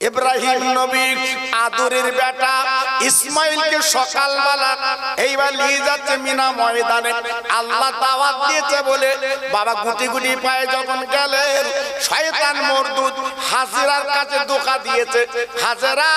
ইব্রাহিম নবী আদরের বেটা ইসমাইলকে সকালবেলা এইবার নিয়ে যাচ্ছে মিনা ময়দানে। আল্লাহ দাওয়াত দিয়েছে বলে বাবা গুটি গুটি পায়ে যখন গেলেন, শয়তান মরদুদ হাজেরার কাছে ধোঁকা দিয়েছে। হাজেরা,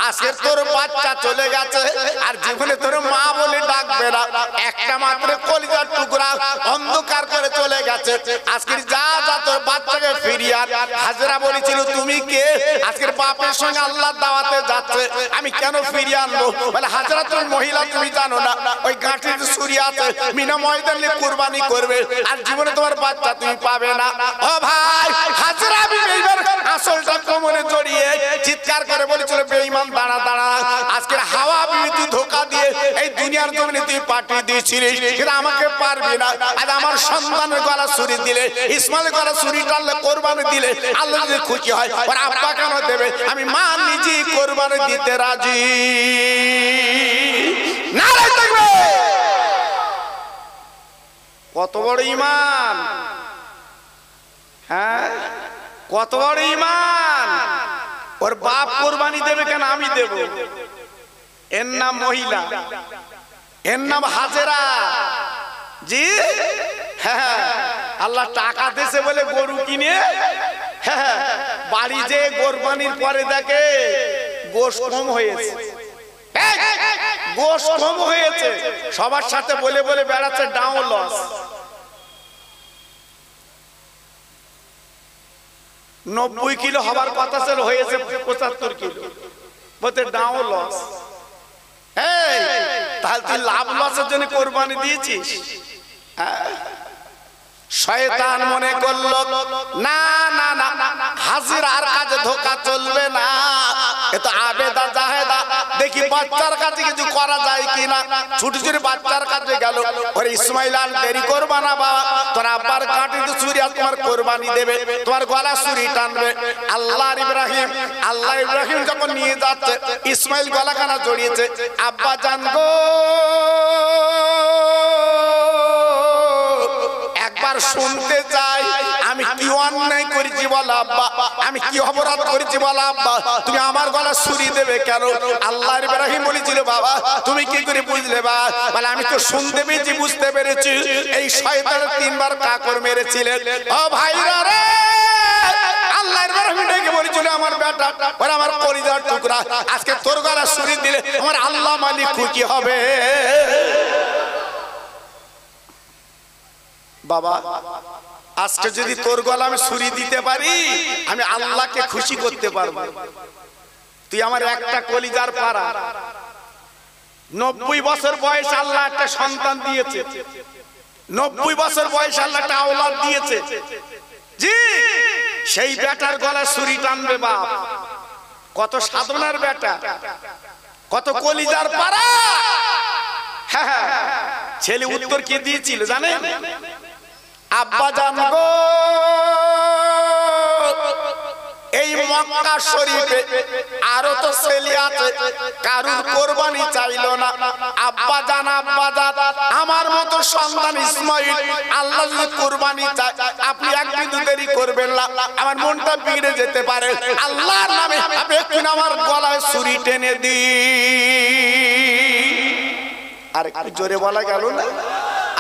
আজকে তোর বাচ্চা চলে গেছে, আর জীবনে তোর মা বলে ডাকবে না, একটা মাত্র কলিজার টুকরা অন্ধকার করে চলে গেছে। আজকে যা যা তোর বাচ্চাকে ফিরিয়ে আন। হাজেরা বলেছিল তুমি কে? আজকের বাপের সঙ্গে আল্লাহ দাওয়াতে যাচ্ছে, আমি কেন ফিরিয়ে আনবো? বলে হাজেরা তুমি মহিলা, তুমি জানো না ওই গাঁটির ছুরি আছে, মিনা ময়দানে কুরবানি করবে, আর জীবনে তোমার বাচ্চা তুমি পাবে না। ও ভাই, হাজেরা এইবার আসলটা কোমরে জড়িয়ে চিৎকার করে বলেছিল বেঈমান দাঁড়া দাঁড়া, আজকের হাওয়া বিবি ধোঁকা দিয়ে এই দুনিয়ার জমিনে তুই পাঠিয়ে দিয়েছিলিস, কিন্তু আমাকে পারবি না। আজ আমার সন্তানের গলা ছুরি দিলে, ইসমাইলের গলা ছুরি টানলে, কোরবানি দিলে আল্লাহ যদি খুশি হয়, ওর আব্বা কেন দেবে? আমি মা নিজেই কোরবানি দিতে রাজি। নারায়ে তাকবীর! কত বড় ঈমান! হ্যাঁ, কত বড় ঈমান! ওর বাপ কোরবানি দেবে কেন? আমি দেব। এর নাম মহিলা, এর নাম হাজেরা। জি হ্যাঁ, আল্লাহ টাকা দিয়েছে বলে গরু কিনে বাড়ি যে কোরবানির পরে দেখে গোশত কম হয়েছে, গোশত কম হয়েছে, সবার সাথে বলে বলে বেড়াচ্ছে ডাউন লস। 90 কিলো হবার কথা ছিল, হয়েছে 75 কিলো, বলতে ডাউন লস। তাহলে তুই লাভ লসের জন্য কোরবানি দিয়েছিস? শয়তান মনে করলো না না না, হাজিরার কাজে ধোঁকা চলবে না, এ তো আবেদা জাহেদা, দেখি বাচ্চার কাছে কিছু করা যায় কিনা। ছুটি ছুটি বাচ্চার কাছে গেল। ওরে ইসমাইল, আর দেরি করবা না বাবা, তোর আব্বার কাঁটিতে ছুরি আর তোমার কোরবানি দেবে, তোমার গলা ছুরি টানবে। আল্লাহ ইব্রাহিম যখন নিয়ে যাচ্ছে, ইসমাইল গলাখানা জড়িয়েছে। আব্বা জান গো, একবার শুনতে চাই আমি কি অন্যায় করেছি বল আব্বা, আমি কি অপরাধ করেছি বল আব্বা, তুমি আমার গলা ছুরি দেবে কেন? আল্লাহ ইব্রাহিম বলেছিল বাবা তুমি কি করে বুঝলে? বা বলে আমি তো শুনতে পেয়েছি, বুঝতে পেরেছি, এই শয়তান 3 বার কাকর মেরেছিলেন। ও ভাইরা রে, আল্লাহ ইব্রাহিম ডেকে বলেছিল আমার বেটা, ওরে আমার কলিজার টুকরা, আজকে তোর গলা ছুরি দিলে আমার আল্লাহ মালিক খুশি হবে। বাবা, আজকে যদি তোর গলা আমি ছুরি দিতে পারি, আমি আল্লাহকে খুশি করতে পারবো। তুই আমার একটা কলিজার পারা, 90 বছর বয়স আল্লাহ একটা সন্তান দিয়েছে, 90 বছর বয়স আল্লাহ একটা আওলাদ দিয়েছে। জি, সেই বেটার গলা ছুরি টানবে বাপ, কত সাধনার বেটা, কত কলিজার পারা। হ্যাঁ, ছেলে উত্তর কি দিয়েছিল জানেন? আব্বা জান গো, এই মক্কা শরীফে আরো তো ছেলে আছে, কারুর কোরবানি চাইলো না। আব্বা জান আমার মতো সন্তান ইসমাইল আল্লাহ যদি কোরবানি চায়, আপনি এক বিন্দু দেরি করবেন না, আমার মনটা বিগড়ে যেতে পারে। আল্লাহর নামে আপনি একটু আমার গলায় ছুরি টেনে দিন। আর একটু জোরে বলা গেল না?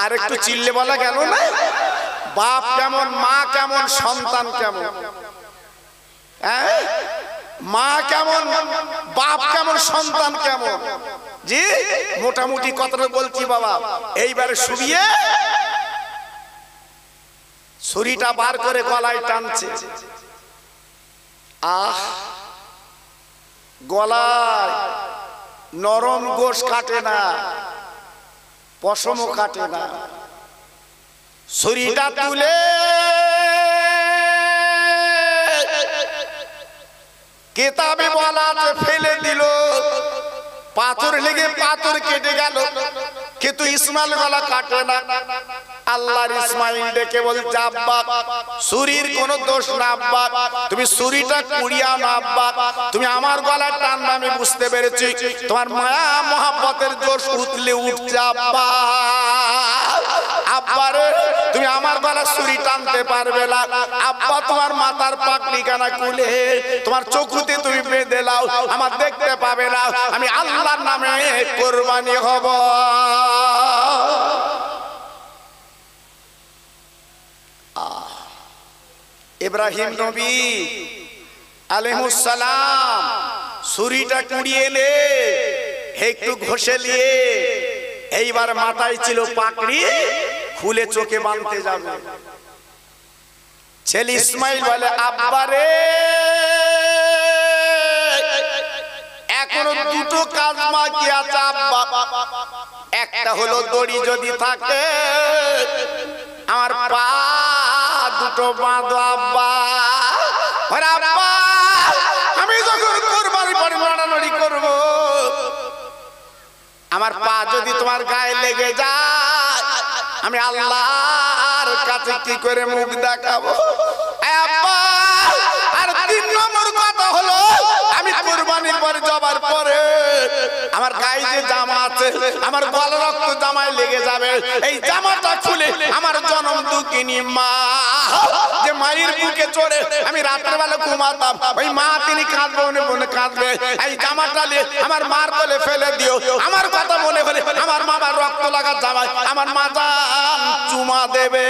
আর একটু চিল্লে বলা গেল না? বাপ কেমন, মা কেমন, সন্তান কেমন? মা কেমন, বাপ কেমন, সন্তান কেমন? জি, মোটামুটি কথাটা বলছি বাবা। এইবারে শুনিয়ে ছুরিটা বার করে গলায় টানছে। আহ, গলায় নরম গোশ কাটে না, পশমও কাটে না। ছুরিটা তুলে কিতাবে বলা আছে ফেলে দিল, পাথর লেগে পাথর কেটে গেল, কিন্তু ইসমাইল গলা কাটে না। আল্লাহর ইসমাইল ডেকে বলছে আব্বা ছুরির কোনো দোষ না আব্বা, তুমি ছুরিটা কুড়িয়া না আব্বা, তুমি আমার গলা টানবা, আমি বুঝতে পেরেছি তোমার মায়া মহব্বতের জোশ উতলে উঠছে আব্বা। আব্বারে তুমি আমার গলা ছুরি টানতে পারবে না, আব্বা তোমার মাথার পাগড়ি কানা খুলে তোমার চোখুতে তুমি বেঁধে লাও, আমার দেখতে পাবে না, আমি আল্লাহর নামে কুরবানি হব। ইব্রাহিম নবী আলাইহিস সালাম ছুরিটা কুড়িয়ে এনে একটু ঘষে নিয়ে এইবার মাথায় ছিল পাগড়ি খুলে চোখে বাঁধতে যাবে। ছেলে ইসমাইল বলে আব্বারে এখনো দুটো কাজ বাকি আছে আব্বা, একটা হলো দড়ি যদি থাকে আমার পা দুটো বাঁধো আব্বা। আরে আব্বা আমি যখন কুরবানি পরে লড়ালড়ি করব আমার পা যদি তোমার গায়ে লেগে যায় আমি আল্লাহর কাছে কি করে মুখ দেখাবো? আব্বা আর 3 নম্বর কথা হলো আমি কুরবানির পরে যাবার পরে আমার গায়ে যে জামা আছে আমার গলা রক্ত জামায় লেগে যাবে, এই জামাটা খুলে আমার জনম দুঃখিনী মা যে মায়ের বুকে চড়ে আমি রাতের বেলা ঘুমাতাম, ওই মা তিনি কাঁদবে মনে কাঁদবে, এই জামাটা নিয়ে আমার মার কোলে ফেলে দিও। আমার কথা মনে হলে আমার মামার রক্ত লাগা জামায় আমার মা জান চুমা দেবে।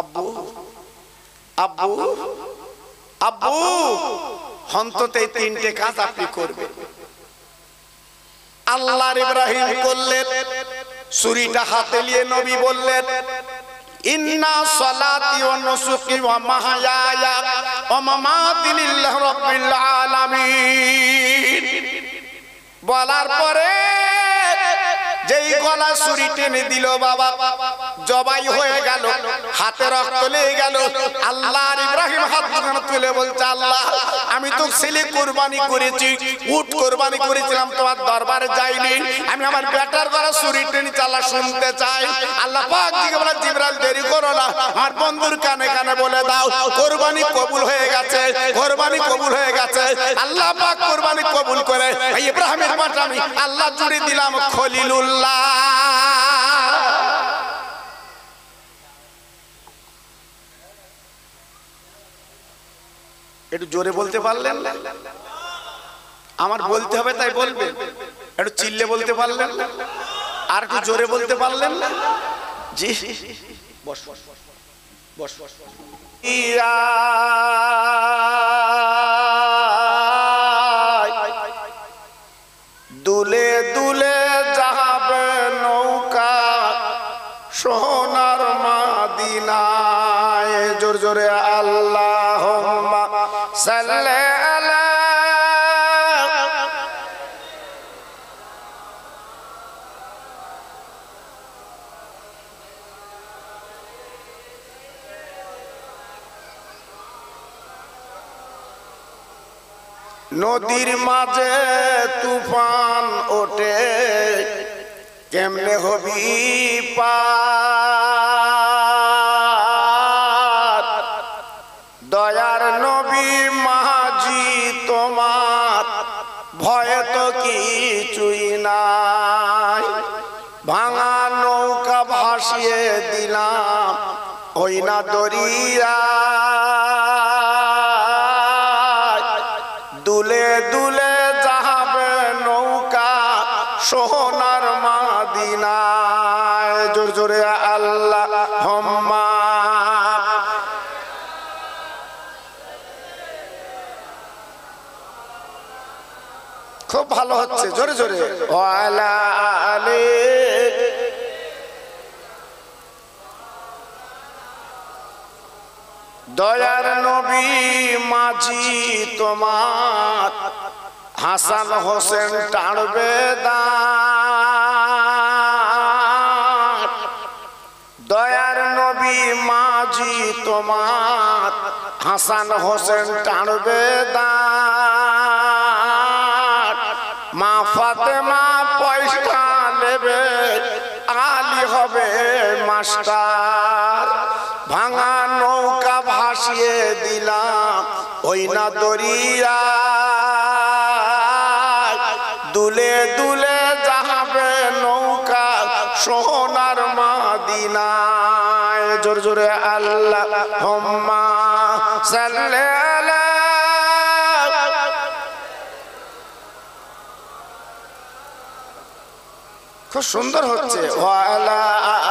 আব্বু আব্বু আব্বু অন্তত এই 3টে কাজ আপনি করবেন। আল্লাহর ইব্রাহিম করলেন, ছুরিটা হাতে নিয়ে নবী বললেন ইন্না সালাতি ওয়া নুসুকি ওয়া মাহইয়ায়া ওয়া মামাতি লিল্লাহি রাব্বিল আলামিন। বলার পরে যেই গলা ছুরি টেনে দিল বাবা জবাই হয়ে গেল, হাতে রক্ত লেগে গেল। আল্লাহর ইব্রাহিম হাত তুলে বলছে আল্লাহ আমি তো ছেলে কুরবানি করেছি, উট কুরবানি করেছিলাম, তোমার দরবারে যাইনি, আমি আমার বেটার গলা ছুরি টেনে চালা শুনতে চাই। আল্লাহ পাক দিকে বলে জিবরাইল দেরি করো না, আমার বন্ধুর কানে কানে বলে দাও কুরবানি কবুল হয়ে গেছে, কুরবানি কবুল হয়ে গেছে। আল্লাহ পাক কুরবানি কবুল করে ইব্রাহিমের পাশে আমি আল্লাহ জুড়ে দিলাম খলিলুল্লাহ। একটু জোরে বলতে পারলেন? আমার বলতে হবে তাই বলবেন। একটু চিল্লে বলতে পারলেন? আর একটু জোরে বলতে পারলেন? জি বস বস বস বস। দুলে দুলে যাবে নৌকা সোনার মাদিনায়। জোর জোরে আল্লাহুম্মা সাল্লি আলা। নদীর মাঝে তুফান ওঠে কেমনে হবি পার, দয়ার নবী মাঝি তোমার ভয়ে তো কিছুই নাই। ভাঙা নৌকা ভাসিয়ে দিলাম ওই না দরিয়া, দুলে দুলে যাবে নৌকা সোনার মাদিনায়। জোর জোরে আল্লাহুম্মা। খুব ভালো হচ্ছে, জোরে জোরে ওয়ালা আলে। দয়ার নবী মাঝি তোমার হাসান হোসেন টানবে দাঁত, দয়ার নবী মাঝি তোমার হাসান হোসেন টানবে দাঁত। মা ফাতেমা পয়সা নেবে আলী হবে মাস্টার। ভাঙা নৌকা ভাসিয়ে দিলাম ওই না দরিয়া, দুলে দুলে যাবে জোর জোরে আল্লাহুম্মা সাল্লি আলা। খুব সুন্দর হচ্ছে। ওয়ালা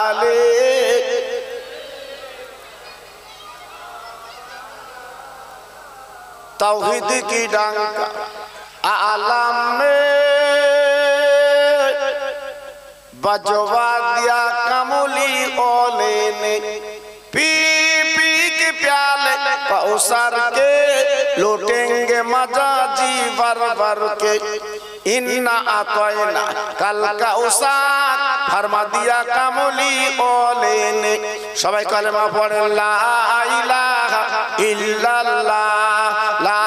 আলে तौहीद की डंका आलम में बजवा दिया कमली ओले ने पी पी के प्याले कौसर के लूटेंगे मजा जी भर भर के इन्ना आतोइना कल का उसार फरमा दिया कमली ओले ने। सबाई कलेमा पढ़े ला इलाहा इल्लल्लाह ला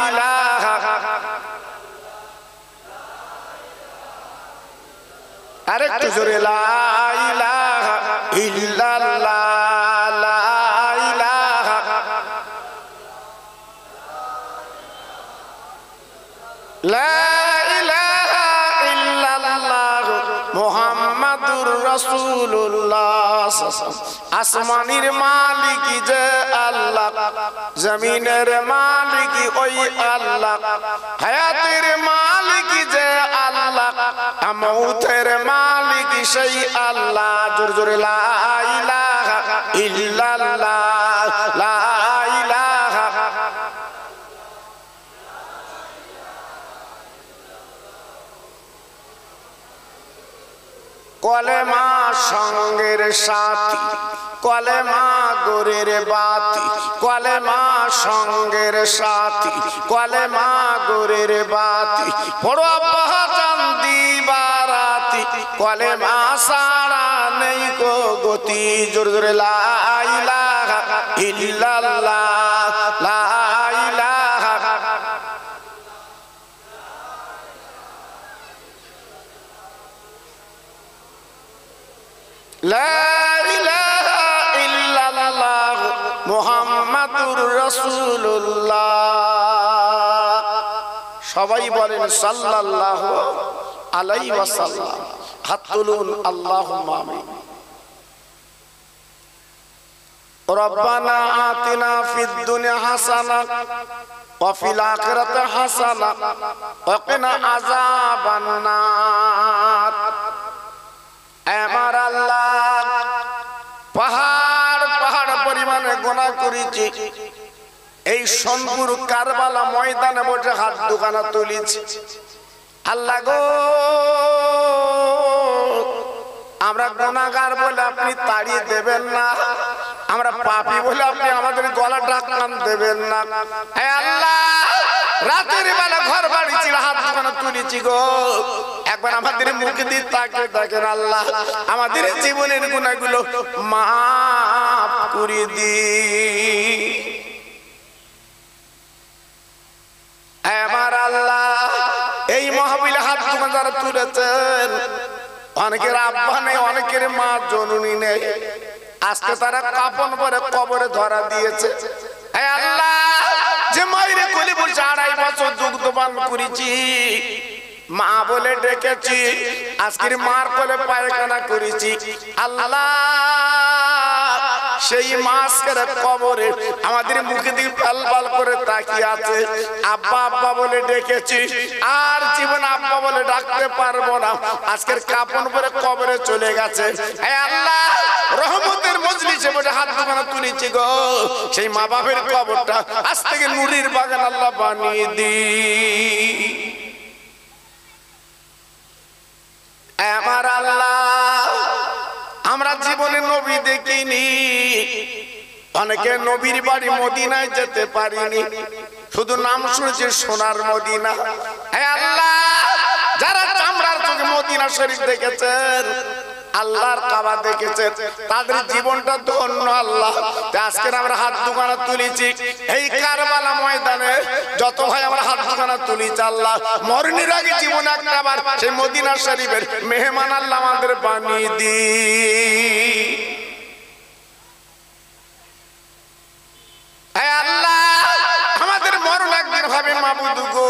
इलाहा। अरे तुझे ला इलाहा इल्लल्लाह ला इलाहा ला इलाहा इल्लल्लाह मुहम्मदुर रसूलुल्लाह। आसमानिर मालिक जे अल्लाह, जमीनेर मालिक ओई अल्लाह, हयातेर मालिक जे अल्लाह, मौतेर मालिक সেই আল্লাহ। জোরে জোরে লা ইলাহা ইল্লাল্লাহ লা ইলাহা। কলেমা সঙ্গের সাথী, কলেমা গোরের বাতি, কলেমা সঙ্গের সাথী, কলেমা গোরের বাতি, বড় পহচান দিবারাতি, কলেমা সারা নেই কো গতি। জোরে জোরে লা ইলাহা ইল্লাল্লাহ লা ইলাহা। লা ইলাহা ইল্লাল্লাহ মুহাম্মাদুর রাসূলুল্লাহ। সবাই বলেন সাল্লাল্লাহু আলাইহি ওয়াসাল্লাম। হাত তুলুন আল্লাহুম্মা আমিন। রব্বানা আতিনা ফিদ দুনিয়া হাসানা ওয়া ফিল আখিরাতি হাসানা ওয়া কিনা আযাবান নার। আমার আল্লাহ, পাহাড় পাহাড় পরিমাণে গুনাহ করেছি, এই সোনপুর কারবালা ময়দানে বসে হাত দুখানা তুলেছি। আল্লাহ গো, আমরা গুনাহগার বলে আপনি তাড়িয়ে দেবেন না, আমরা পাপী বলে আপনি আমাদের গলা ঢাকান দেবেন না। হে আল্লাহ, রাতের বেলা ঘর বাড়ি ছিল, হাত দুখানা তুলেছি গো, একবার আমাদের মুখ দিয়ে তাকিয়ে দেখেন আল্লাহ, আমাদের জীবনের গুনাহগুলো মাফ করে দিন। আমার আল্লাহ, এই মাহফিলে হাত দুখানা যারা তুলেছেন, অনেকের আব্বা নেই, অনেকের মা জননী নেই, আজকে তারা কাফন পরে কবরে ধরা দিয়েছে। হে আল্লাহ, যে মায়ের কোলে বসে 2.5 বছর দুগ্ধপান করেছি, মা বলে ডেকেছি, আজকের মার কোলে পায়খানা করেছি, আল্লাহ সেই মাসকের কবরে আমাদের মুখে দিকে পাল পাল করে তাকিয়ে আছে। আব্বা আব্বা বলে ডেকেছি, আর জীবন আব্বা বলে ডাকতে পারবো না, আজকের কাফন পরে কবরে চলে গেছে। হে আল্লাহ, রহমতের মজলিসে বসে হাত দুখানা তুলেছি গো, সেই মা বাপের কবরটা আজ থেকে নূরের বাগান আল্লাহ বানিয়ে দি। আমার আল্লাহ, আমরা জীবনে নবী দেখিনি, অনেকে নবীর বাড়ি মদিনায় যেতে পারিনি, শুধু নাম শুনেছি সোনার মদিনা। হে আল্লাহ, যারা চামড়ার চোখে মদিনা শরীফ দেখেছেন, আল্লাহর কাবা দেখেছেন, তাদের জীবনটা ধন্য আল্লাহ। আজকে আমরা হাত দুখানা তুলেছি এই কারবালা ময়দানে, যত ভাই আমরা হাত দুখানা তুলেছি আল্লাহ, মরণের আগে জীবনে একবার সেই মদিনা শরীফের মেহমান আল্লাহ আমাদের বানিয়ে দি। হে আল্লাহ, আমাদের মরণ একদিন হবে মাবুদ গো,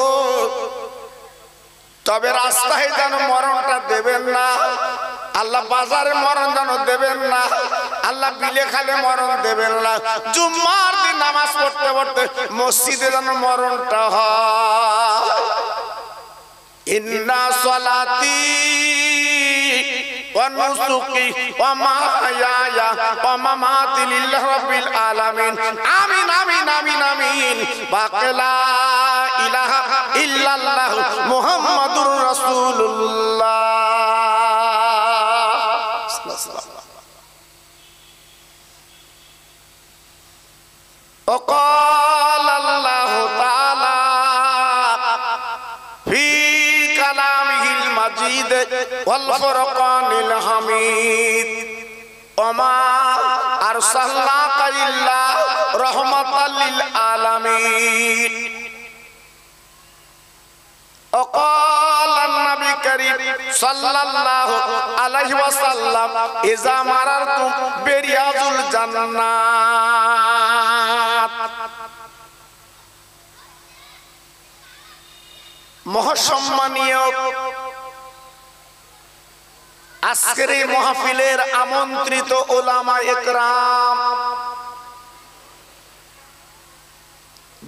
তবে রাস্তায় যেন মরণটা দেবেন না আল্লাহ, বাজারে মরণ যেন দেবেন না আল্লাহ বিলে খালে মরণ দেবেন না। জুম্মার দিন নামাজ পড়তে পড়তে মসজিদে যেন মরণটা হয়। ইন্না সলাতি ওয়া নুসুকি ওয়া মাহইয়ায়া ওয়া মামাতি লিল্লাহি রাব্বিল আলামিন। আমিন আমিন আমিন আমিন। বাকালা ইলাহা ইল্লাল্লাহ মুহাম্মাদুর রাসূলুল্লাহ। وقال الله تعالى في كلامه المجيد والفرقان الحميد وما أرسلناك إلا رحمة للعالمين وقال النبي الكريم صلى الله عليه وسلم إذا مررتم برياض الجنات। মহাসম্মানীয় আজকের এই মাহফিলের আমন্ত্রিত উলামা ইকরাম,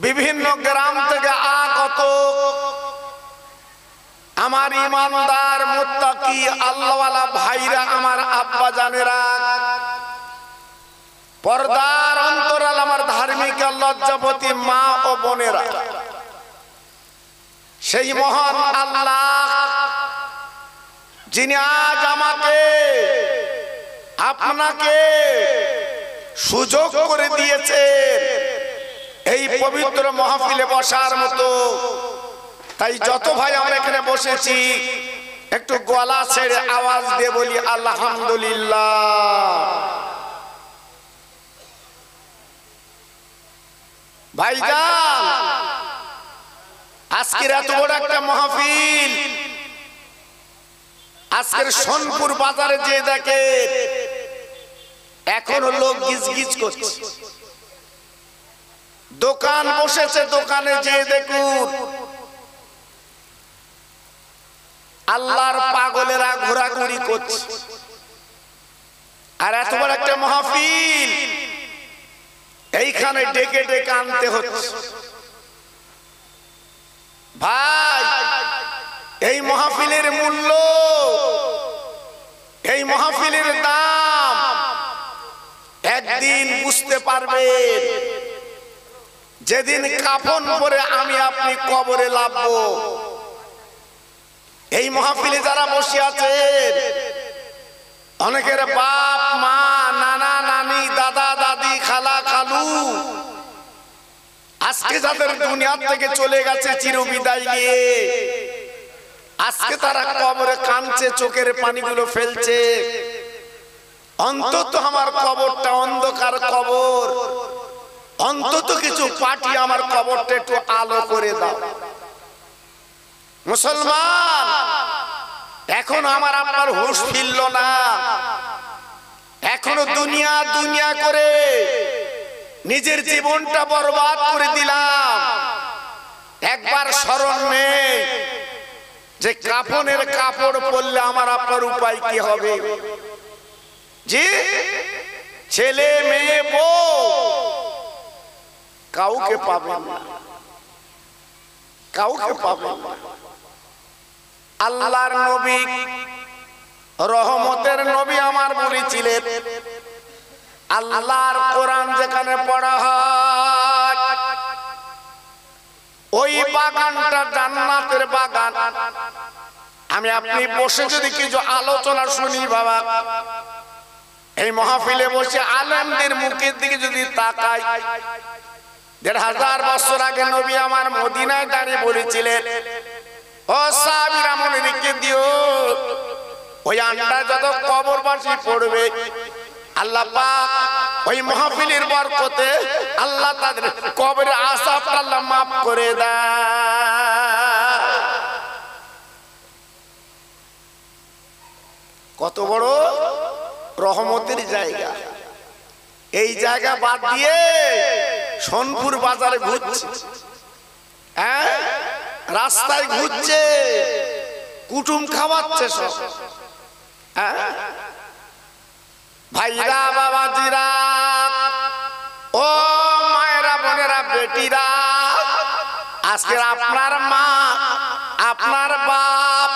বিভিন্ন গ্রাম থেকে আগত আমার ইমানদার মুত্তাকি আল্লাহওয়ালা ভাইরা, আমার আব্বা জানেরা, পর্দার অন্তরাল আমার ধার্মিক লজ্জাবতী মা ও বোনেরা, সেই মহান আল্লাহ যিনি আজ আমাকে আপনাকে সুযোগ করে দিয়েছেন এই পবিত্র মাহফিলে বসার মতো, তাই যত ভাই আমরা এখানে বসেছি একটু গলা ছেড়ে আওয়াজ দিয়ে বলি আলহামদুলিল্লাহ। ভাইজান, আজকের এত বড় একটা মাহফিল, আজকের সোনপুর বাজারে যে দেখে এখনো লোক গিজ গিজ করছে, দোকান বসেছে, দোকানে যে দেখুন আল্লাহর পাগলেরা ঘোরাঘুরি করছে। আর এত বড় একটা মাহফিল এইখানে ডেকে ডেকে আনতে হচ্ছে। ভাই, এই মাহফিলের মূল্য, এই মাহফিলের দাম একদিন বুঝতে পারবেন, যেদিন কাফন পরে আমি আপনি কবরে লাভবো। এই মাহফিলে যারা বসে আছেন, অনেকের বাপ মা, নানা নানি, দাদা দাদি, খালা খালু আজকে যাদের দুনিয়ার থেকে চলে গেছে চিরবিদায় নিয়ে, আজকে তারা কবরে কাঁদছে, চোখের পানিগুলো ফেলছে। অন্তত আমার কবরটা অন্ধকার কবর, অন্তত কিছু পাটি আমার কবরটা একটু আলো করে দাও। মুসলমান, এখন আমার আপনার হুঁশ ফিরল না, এখনো দুনিয়া দুনিয়া করে নিজের জীবনটা বরবাদ করে দিলাম। একবার স্মরণ নেই যে কাফনের কাপড় পরলে আমার আপনার উপায় কি হবে। জি, ছেলে মেয়ে বউ কাউকে পাবেন না, কাউকে পাবেন না। আল্লাহর নবী, রহমতের নবী আমার বলেছিলেন, আল্লাহর কোরআন যেখানে পড়া হয় ওই বাগানটা জান্নাতের বাগান। আমি আপনি বসে যদি কিছু আলোচনা শুনি বাবা, এই মাহফিলে বসে আলেমদের মুখের দিকে যদি তাকাই, ১৫০০ বছর আগে নবী আমার মদিনায় দাঁড়িয়ে বলেছিলেন, ও সাহাবীরা মনে রেখে দিও, ওই আন্ডা যত কবরবাসী পড়বে আল্লাহ পাক ওই মাহফিলের বরকতে আল্লাহ তাদের কবরের আযাবটা আল্লাহ maaf করে দেয়। কত বড় রহমতের জায়গা। এই জায়গা বাদ দিয়ে সোনপুর বাজারে ঘুরছে, হ্যাঁ, রাস্তায় ঘুরছে, কুটুম খাওয়াচ্ছে সব, হ্যাঁ। ভাইরা বাবাজিরা ও মায়েরা বোনেরা বেটিরা, আজকে আপনার মা আপনার বাপ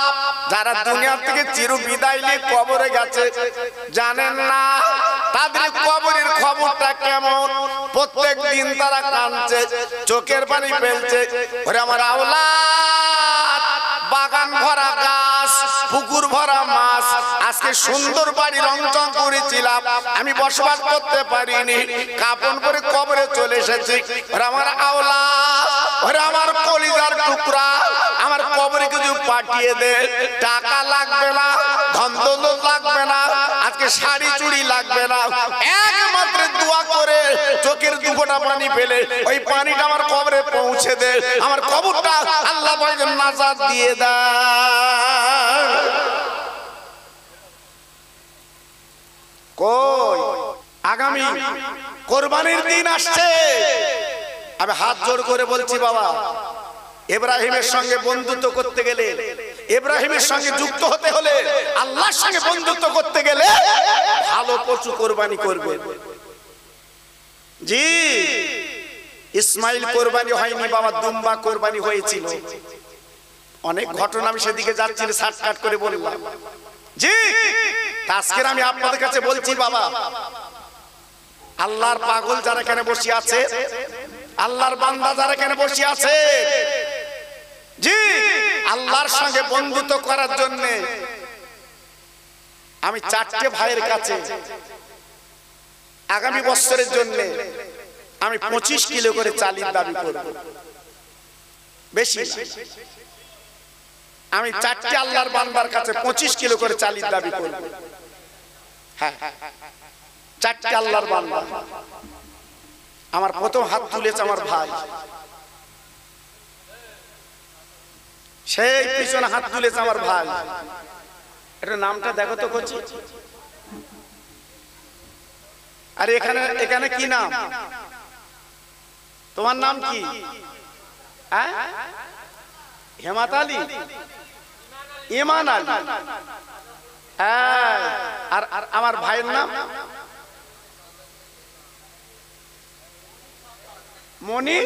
যারা দুনিয়া থেকে চির বিদায় নিয়ে কবরে গেছে, জানেন না তাদের কবরের খবরটা কেমন। প্রত্যেক দিন তারা কাঁদছে, চোখের পানি ফেলছে। ওরে আমার আওলাদ, বাগান ভরা গাছ, পুকুর ভরা মাছ, আজকে সুন্দর বাড়ি রংচং করেছিলাম, আমি বসবাস করতে পারিনি, কাপন পরে কবরে চলে এসেছি। ওরে আমার আওলাদ, ওরে আমার কলিজার টুকরা, আমার কবরে কিছু পাঠিয়ে দে। টাকা লাগবে না, ধন দৌলত লাগবে না, আজকে শাড়ি চুড়ি লাগবে না, একমাত্র দোয়া করে চোখের দুফোঁটা পানি ফেলে ওই পানিটা আমার কবরে পৌঁছে দে, আমার কবরটা আল্লাহ বলেন নাজাত দিয়ে দেয়। কই আগামী কোরবানির দিন আসছে, আমি হাত জোড় করে বলছি বাবা, ইব্রাহিমের সঙ্গে বন্ধুত্ব করতে গেলে, ইব্রাহিমের সঙ্গে যুক্ত হতে হলে, আল্লাহর সঙ্গে বন্ধুত্ব করতে গেলে ভালো পশু কোরবানি করবে। জি, ইসমাইল কোরবানি হয়নি বাবা, দুম্বা কোরবানি হয়েছিল। অনেক ঘটনা আমি সেদিকে যাচ্ছি, শর্টকাট করে বললাম। জি, আজকে আমি আপনাদের কাছে বলছি বাবা, আল্লাহর পাগল যারা এখানে বসে আছে, আল্লাহর বান্দা যারা এখানে বসে আছে, জি, আল্লাহর সঙ্গে বন্ধুত্ব করার জন্য আমি চারটে ভাইয়ের কাছে আগামী বছরের জন্য আমি 25 কিলো করে চালের দাবি করব। বেশি আমি চারটে আল্লাহর বান্দার কাছে 25 কিলো করে চালের দাবি করব। হ্যাঁ, চারটে আল্লাহর বান্দা। আমার প্রথম হাত তুলেছে আমার ভাই, সেই পিছনে হাত তুলেছে আমার ভাই। এটা নামটা দেখো তো করছি। আরে এখানে এখানে কি নাম? তোমার নাম কি? হেমাত আলী, ইমান আলী। আর আমার ভাইয়ের নাম মনি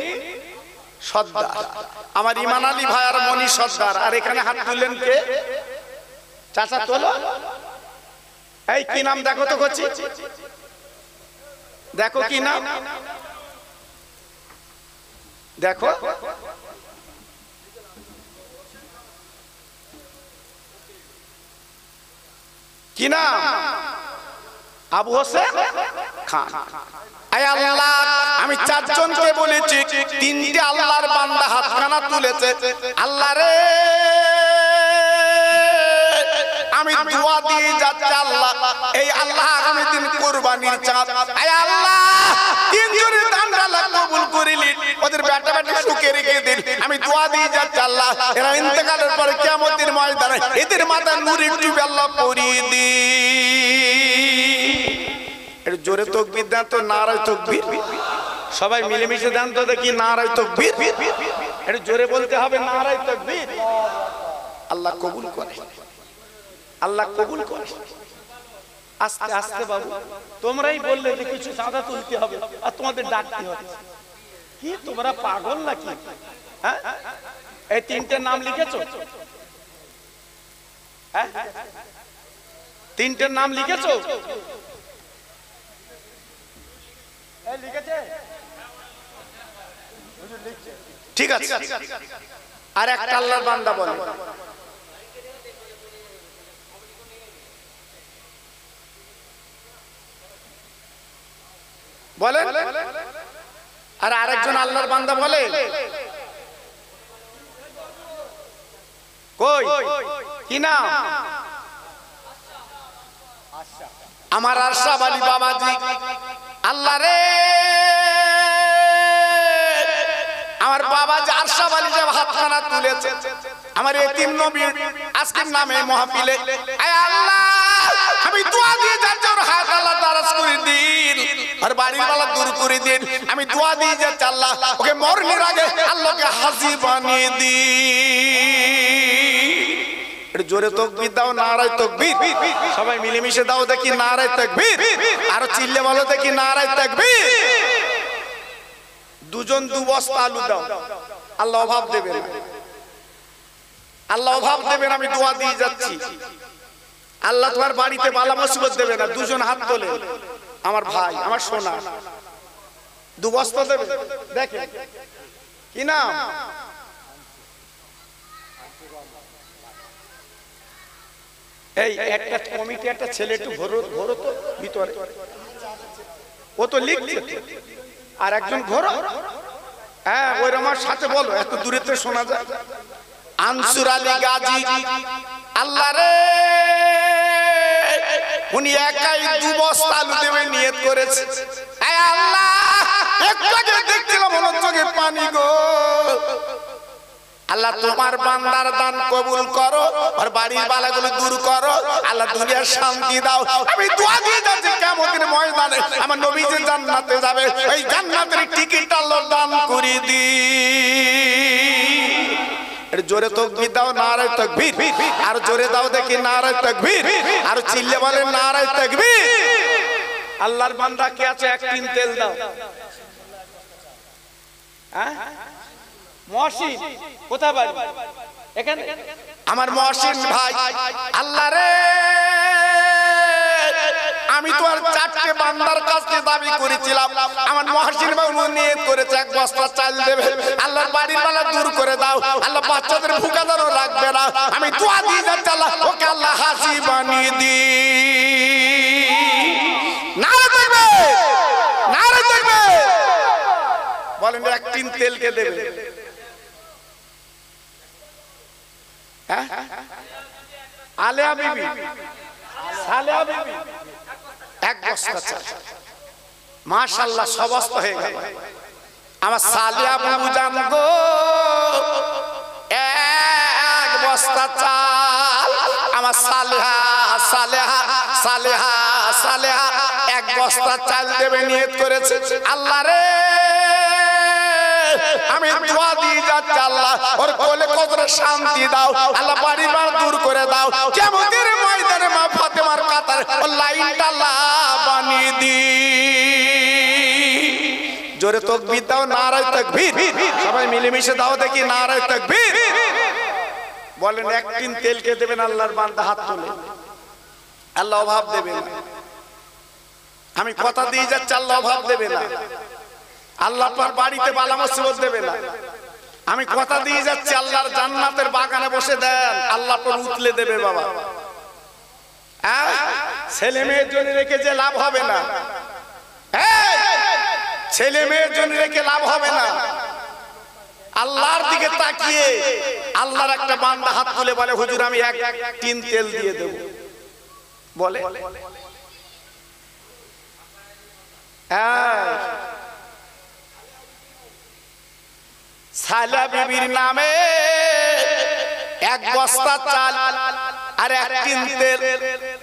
সর্দার। আমার ইমান আলী ভাই আর মনি সর্দার। আর এখানে হাত তুললেন কে? চাচা তোলো। এই কি নাম দেখো তো করছি, দেখো কি নাম দেখো। কি নাম? আবু হোসেন খান। আল্লাহ, আমি চারজনকে বলেছি, তিনটে আল্লাহর বান্দা হাতখানা তুলেছে। আল্লাহ রে, আমি দোয়া দিয়ে যাচ্ছি আল্লাহ, এই আল্লাহ আগামী দিন কুরবানির চাঁদ, আয় আল্লাহ তিনজনের দানটা আল্লাহ কবুল করিলেন, ওদের বেটা বেটা সুখে রেখে দিন। আমি দোয়া দিয়ে যাচ্ছি আল্লাহ, এরা ইন্তেকালের পরে কিয়ামতের ময়দানে এদের মাথায় নূরের টুপি আল্লাহ পরিয়ে দিন। একটু জোরে তাকবীর দেন তো, নারায়ে তাকবীর। সবাই মিলেমিশে দেন তো দেখি, নারায়ে তাকবীর। একটু জোরে বলতে হবে, নারায়ে তাকবীর। আল্লাহ কবুল করে, আল্লাহ কবুল করে। আস্তে আস্তে বাবু, তোমরাই বললে যে কিছু চাঁদা তুলতে হবে আর তোমাদের ডাকতে হবে। কি তোমরা পাগল নাকি? হ্যাঁ, এই তিনটে নাম লিখেছো? হ্যাঁ, তিনটের নাম লিখেছো? ঠিক আছে। আর একটা আল্লাহর বান্দা বলে, বলে। আর আরেকজন আল্লাহর বান্দা বলে, কই কি নাম? আমার আশরাফ আলী বাবাজি। আল্লাহ রে, আমার বাবা যে আশরাফ আলী যে হাতখানা তুলেছে, আমার এতিম নবীর আজকের নামে মাহফিলে, আয় আল্লাহ আমি দোয়া দিয়ে যাচ্ছি, ওর হাত আল্লাহ দারাজ করে দিন, আর বাড়ির বালা দূর করে দিন। আমি দোয়া দিয়ে যাচ্ছি আল্লাহ, ওকে মরণের আগে আল্লাহকে হাসি বানিয়ে দিন। একটু জোরে তাকবীর দাও, নারায়ে তাকবীর। সবাই মিলেমিশে দাও দেখি নারায়ে তাকবীর। আর চিল্লে বলো দেখি নারায়ে তাকবীর। দুজন দু বস্তা আলু দাও, আল্লাহ অভাব দেবে না, আল্লাহ অভাব দেবে না। আমি দোয়া দিয়ে যাচ্ছি, আল্লাহ তোমার বাড়িতে বালা মুসিবত দেবে না। দুজন হাত তোলে, আমার ভাই, আমার সোনা, দু বস্তা দেবে। দেখেন কি নাম? এই একটা কমিটি, একটা ছেলে একটু ঘোরো তো ভিতরে, ও তো লিখছে। আর একজন ঘোরো, হ্যাঁ ওই আমার সাথে বলো, এত দূরে তো শোনা যায়। আনসুর আলী গাজী, আল্লাহ রে, উনি একাই দু বস্তা আলু দেবে নিয়ত করেছে। আল্লাহ, একটু আগে দেখছিলাম ওনার চোখে পানি গো। আল্লাহ তোমার বান্দার দান কবুল করো, আর বাড়ির বালাগুলো দূর করো। আল্লাহ দুনিয়ার শান্তি দাও। আমি দোয়া দিয়ে যাচ্ছি, কিয়ামতের ময়দানে আমার নবী যে জান্নাতে যাবে, এই জান্নাতের টিকিট আল্লাহ দান করে দি। এর জোরে তাকবীর দাও, নারায়ে তাকবীর। আর জোরে দাও দেখি নারায়ে তাকবীর। আর চিল্লে বলে নারায়ে তাকবীর। আল্লাহর বান্দা কে আছে? এক টিন তেল দাও। হ্যাঁ মহসিন, কোথায় বাড়ি? এখানে আমার মহসিন ভাই। আল্লাহ রে, আমি তো আর চারটে বান্দার কাছে দাবি করেছিলাম, আমার মহসিন ভাই নিয়ত করেছে এক বস্তা চাল দেবে। আল্লাহর বাড়ির বালা দূর করে দাও, আল্লাহ বাচ্চাদের ভুকা যেন রাখবে না। আমি দোয়া দিয়ে যাচ্ছি, আল্লাহ ওকে আল্লাহ হাসি বানিয়ে দি। নারে দেখবে, নারে দেখবে, বলেন এক টিন তেলকে দেবে। আলেয়া বিবি, সালেহা বিবি এক বস্তা চাল। মাশাআল্লাহ, সব বস্তা হয়ে গেল। আমার সালেহা বাবু জান গো, এক বস্তা চাল। আমার সালেহা সালেহা সালেহা সালেহা এক বস্তা চাল দেবে নিয়ত করেছে। আল্লাহ রে, আমি দোয়া দিয়ে যাচ্ছি, আল্লাহ ওর কোলে কতটা শান্তি দাও, আল্লাহ বাড়ি বার দূর করে দাও। কিয়ামতের ময়দানে মা ফাতেমার কাতার লাইনটা আল্লাহ বানিয়ে দি। জোরে তাকবীর দাও, নারায়ে তাকবীর। সবাই মিলেমিশে দাও দেখি নারায়ে তাকবীর। বলেন এক টিন তেলকে দেবেন আল্লাহর বান্দা, হাত তোলে। আল্লাহ অভাব দেবে না, আমি কথা দিয়ে যাচ্ছি, আল্লাহ অভাব দেবে না। আল্লাহ আপনার বাড়িতে বালা মুসিবত দেবে না, আমি কথা দিয়ে যাচ্ছি। আল্লাহর জান্নাতের বাগানে বসে দেন, আল্লাহ আপনার উতলে দেবে বাবা। ছেলে মেয়ের জন্য রেখে যে লাভ হবে না, ছেলে মেয়ের জন্য রেখে লাভ হবে না। আল্লাহর দিকে তাকিয়ে আল্লাহর একটা বান্দা হাত তুলে বলে, হুজুর আমি এক টিন তেল দিয়ে দেব। বলে সালেহা বিবির নামে এক বস্তা চাল আর এক টিন তেল।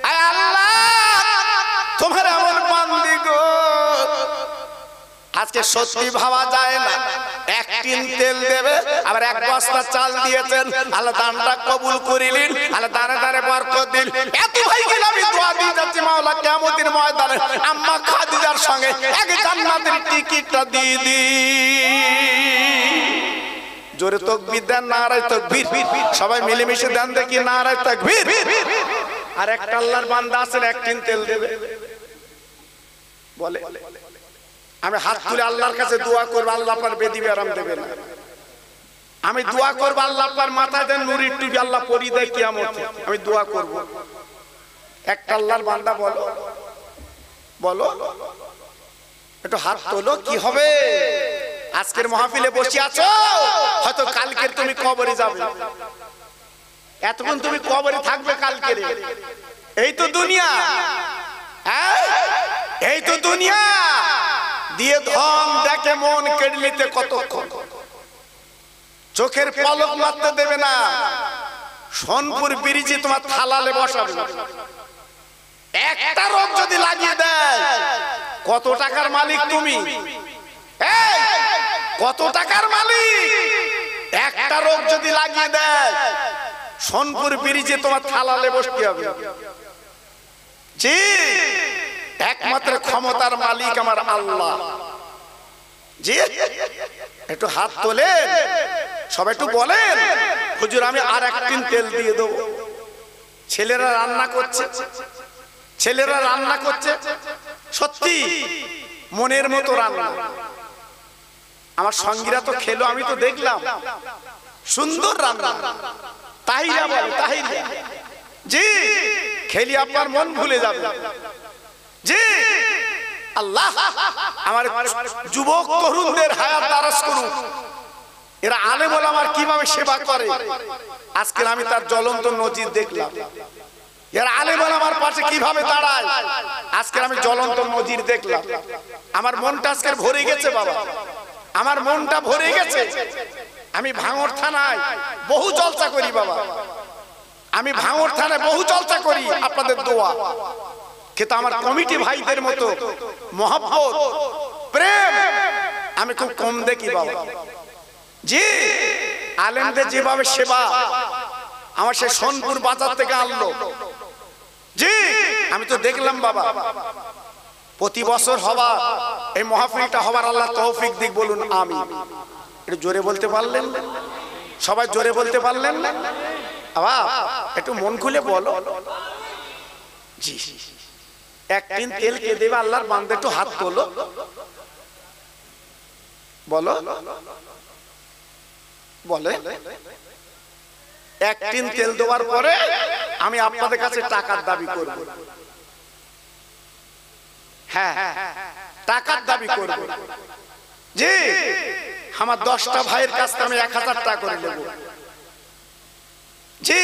আয় আল্লাহ, তোমার এমন বান্দি গো, আজকে সত্যি ভাবা যায় না। এক টিন তেল দেবে, আবার এক বস্তা চাল দিয়েছেন। আল্লাহ দানটা কবুল করিলেন, আল্লাহ দানে দানে বরকত দিল। এত হয়ে গেল, আমি দোয়া দিয়ে যাচ্ছি, মাওলা কিয়ামতের ময়দানে আম্মা খাদিজার সঙ্গে এক জান্নাতের টিকিটটা দিয়ে দি। জোরে তাকবীর দেন, নারায়ে তাকবীর। সবাই মিলেমিশে দেন দেখি নারায়ে তাকবীর। আর একটা আল্লাহর বান্দা আছেন, এক টিন তেল দেবে। বলে আমি হাত তুলে আল্লাহর কাছে দোয়া করব, আল্লাহ আপনার বেদিবে আরাম দেবে না। আমি দোয়া করব, আল্লাহ আপনার মাথায় দেন নুরির টুপি, আল্লাহ পরি দেয় কিয়ামতে। আমি দোয়া করব। একটা আল্লাহর বান্দা বলো, বলো একটু হাত তোলো। কি হবে? আজকের মাহফিলে বসে আছো, হয়তো কালকের তুমি কবরে যাবে। এতক্ষণ তুমি কবরে থাকবে, কালকের। এই তো দুনিয়া, এই তো দুনিয়া। দিয়ে ধন দেখে মন কেড়ে নিতে কতক্ষণ, চোখের পলক মারতে দেবে না। সোনপুর ব্রিজে তোমার থালালে বসাবে, একটা রোগ যদি লাগিয়ে দেয়, কত টাকার মালিক তুমি? এই কত টাকার মালিক? একটা রোগ যদি লাগিয়ে দেয়, সোনপুর ব্রিজে তোমার থালালে বসতে হবে। জি, একমাত্র ক্ষমতার মালিক আমার আল্লাহ। জি, একটু হাত তোলেন, সবাই একটু বলেন হুজুর আমি আর এক টিন তেল দিয়ে দেবো। ছেলেরা রান্না করছে, ছেলেরা রান্না করছে, সত্যি মনের মতো রান্না। আমার সঙ্গীরা তো খেলো, আমি তো দেখলাম সুন্দর রান্না। তাহিরা বলে, তাহিরা জি, খেলি আপনার মন ভুলে যাবে। জি, আল্লাহ আমার যুবক তরুণদের হায়াত দারাজ করুন। এরা আলেম ওলামার কিভাবে সেবা করে, আজকে আমি তার জ্বলন্ত নজির দেখলাম। এরা আলেম ওলামার পাশে কিভাবে দাঁড়ায়, আজকে আমি জ্বলন্ত নজির দেখলাম। আমার মনটা আজকে ভরে গেছে বাবা, আমার মনটা ভরে গেছে। আমি ভাঙড় থানায় বহু জলসা করি বাবা, আমি ভাঙড় থানায় বহু জলসা করি আপনাদের দোয়া। কিন্তু আমার কমিটি ভাইদের মতো মহব্বত প্রেম আমি খুব কম দেখি বাবা। জি, আলেমদের যেভাবে সেবা আমার সে সোনপুর বাজার থেকে আনলো। জি, আমি তো দেখলাম বাবা। প্রতি বছর হবা এই মাহফিলটা হবার আল্লাহ তৌফিক দিক, বলুন আমি। একটু জোরে বলতে পারলেন? সবাই জোরে বলতে পারলেন না? বাবা একটু মন খুলে বলো। জি, একদিন তেল কে দেবে আল্লাহর বান্দা? একটু হাত তোলো, বলো বলে। একদিন তেল দেওয়ার পরে আমি আপনাদের কাছে টাকার দাবি করব। হ্যাঁ, টাকার দাবি করব। জি, আমার 10টা ভাইয়ের কাছে আমি 1000 টাকা করে নেব। জি,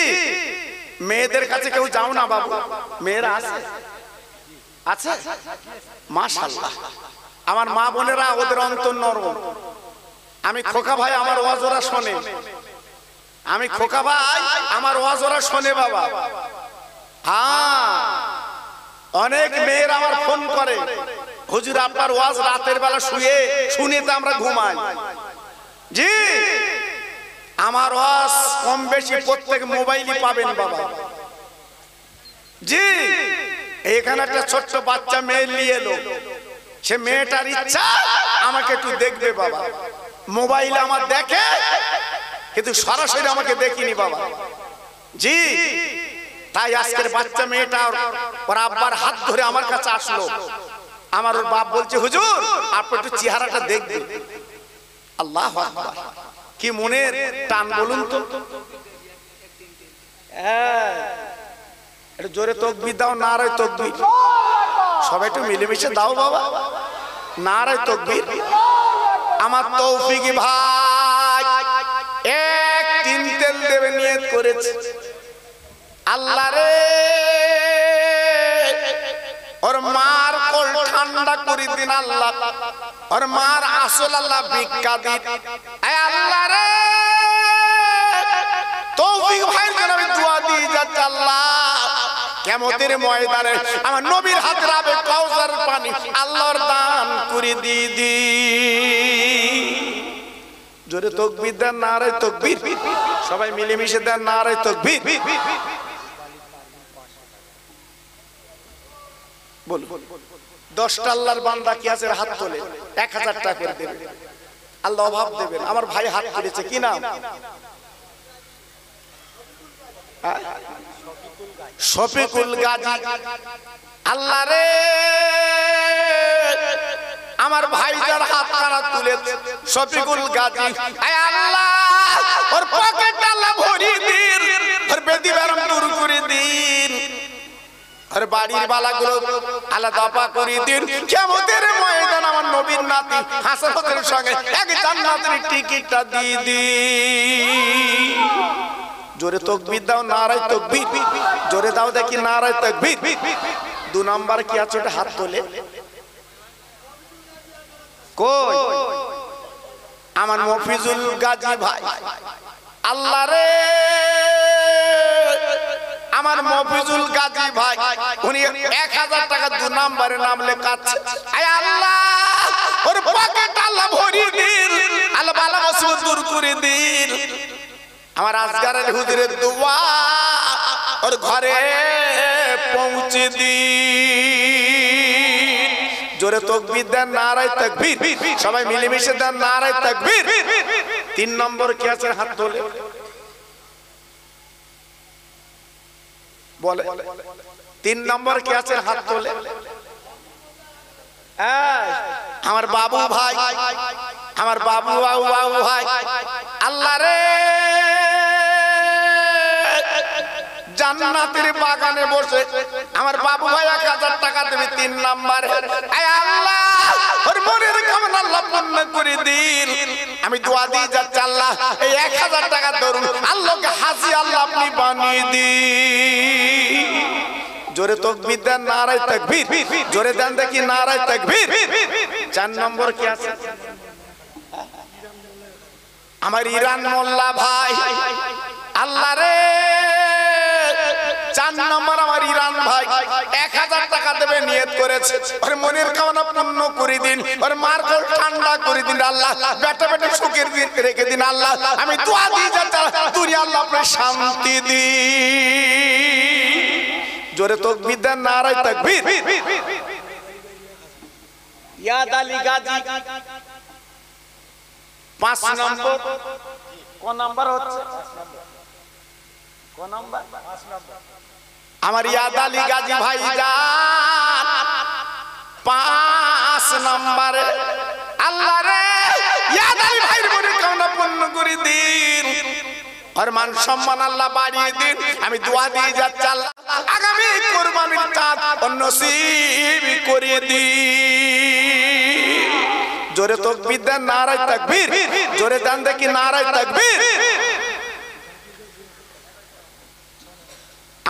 মেয়েদের কাছে কেউ যাও না বাবু? মেয়েরা আছে? আছে মাশাআল্লাহ। আমার মা বোনেরা ওদের অন্তর নরম। আমি খোকা ভাই আমার ওয়াজ ওরা শোনে, আমি খোকা ভাই আমার ওয়াজ ওরা শোনে বাবা। হ্যাঁ, অনেক মেয়েরা আমার ফোন করে, হুজুর আপনার ওয়াজ রাতের বেলা শুয়ে শুনে তো আমরা ঘুমাই। জি, আমার ওয়াজ কম বেশি প্রত্যেক মোবাইলই পাবেন বাবা। জি, এখানে একটা ছোট্ট বাচ্চা মেয়ে নিয়ে এলো, সে মেয়েটার ইচ্ছা আমাকে একটু দেখবে বাবা। মোবাইলে আমার দেখে কিন্তু সরাসরি আমাকে দেখিনি বাবা। জি, তাই আজকের বাচ্চা মেয়েটা ওর আব্বার হাত ধরে আমার কাছে আসলো। আমার ওর বাপ বলছে হুজুর আপনি একটু চেহারাটা দেখবেন। আল্লাহু আকবার, কি মনের টান বলুন তো। হ্যাঁ, একটু জোরে তাকবীর দাও, নারায়ে তাকবীর। সবাই একটু মিলেমিশে দাও বাবা, নারায়ে তাকবীর। আমার তৌফিক ভাই এক তিন তেল দেবে নিয়ত করেছে। আল্লাহ রে, ওর মার কোল ঠান্ডা করে দিন আল্লাহ, ওর মার আসল আল্লাহ ভিক্ষা দিন। আল্লাহ রে, তৌফিক ভাইয়ের জন্য আমি দোয়া দিয়ে যাচ্ছি আল্লাহ, কিয়ামতের ময়দানে আমার নবীর হাতে রাবে কাউসার পানি আল্লাহর দান করে দিদি। জোরে তাকবীর দেন, নারায়ে তাকবীর। সবাই মিলেমিশে দেন নারায়ে তাকবীর। বল, 10টা আল্লাহর বান্দা কি আছে হাত তোলে, 1000 টাকা করে দেবে। আল্লাহ অভাব দেবেন। আমার ভাই হাত তুলেছে, কি নাম? শফিকুল গাজী। আল্লাহ রে, আমার ভাই যার হাত কারা তুলেছে শফিকুল গাজী, আয় আল্লাহ ওর পকেট আল্লাহ ভরি দিন, ওর বেদি বেরম দূর করে দিন, আর বাড়ির বালাগুলো আল্লাহ দাপা করে দিন। কিয়ামতের ময়দান আমার নবীর নাতি হাসানের সঙ্গে এক জান্নাতের টিকিটটা দিয়ে দিন। জোরে তাকবীর দাও, নারায়ে তাকবীর। জোরে দাও দেখি, নারায়ে তাকবীর। 2 নাম্বার কি আছে ওটা হাত তোলে। কই আমার মফিজুল গাজী ভাই? আল্লাহ রে, আমার মফিজুল গাজী ভাই উনি 1000 টাকা 2 নম্বরে নাম লেখাচ্ছে। আয় আল্লাহ ওর পকেট আল্লাহ ভরি দিন, আল্লাহ বালা মুসিবত দূর করে দিন। আমার আজগারের হুজুরের দোয়া ওর ঘরে পৌঁছে দিন। জোরে তাকবীর দেন, নারায়ে তাকবীর। সবাই মিলেমিশে দেন নারায়ে তাকবীর। 3 নম্বর কি আছে হাত তোলে বলে। 3 নম্বর কি আছে হাত তোলে। আমার বাবু ভাই, আমার বাবু ভাই, আল্লাহ রে জান্নাতের বাগানে বসে আমার বাবু ভাই 1000 টাকা দেবে 3 নম্বরে। আল্লাহ ওর মনের কামনা আল্লাহ পূর্ণ করে দিন। আমি দোয়া দিয়ে যাচ্ছি আল্লাহ এই 1000 টাকা ধরুন, আল্লাহকে হাসি আল্লাহ আপনি বানিয়ে দিন। জোরে তাকবীর দেন, নারায়ে তাকবীর। জোরে দেন দেখি নারায়ে তাকবীর। 4 নম্বর কি আছে আমার ইরান মোল্লা ভাই, আল্লাহ রে 4 নম্বর আমার ইরান ভাই 1000 টাকা দেবে নিয়ত করেছে। ওর মনের কামনা পূর্ণ করে দিন, ওর মার কোল ঠান্ডা করে দিন আল্লাহ, বেটা বেটা সুখের দিন রেখে দিন আল্লাহ। আমি দোয়া দিয়ে যাচ্ছি দুনিয়া আল্লাহ আপনি শান্তি দিন। জোরে তাকবীর দেন, নারায়ে তাকবীর। ইয়াদ আলী গাজী 5 নম্বর। কোন নাম্বার হচ্ছে? কোন নাম্বার? 5 নম্বর। আমার ইয়াদ আলী গাজী ভাইজান 5 নম্বরে। আল্লাহ রে ইয়াদ আলী ভাইয়ের মনে কামনা পূর্ণ করে দিন, আর মান সম্মান আল্লাহ বাড়িয়ে দিন। আমি দোয়া দিয়ে যাচ্ছি আল্লাহ আগামী কুরবানির চাঁদ নসিব করে দিন। জোরে তাকবীর দেন, নারায়ে তাকবীর। জোরে দেন দেখি নারায়ে তাকবীর।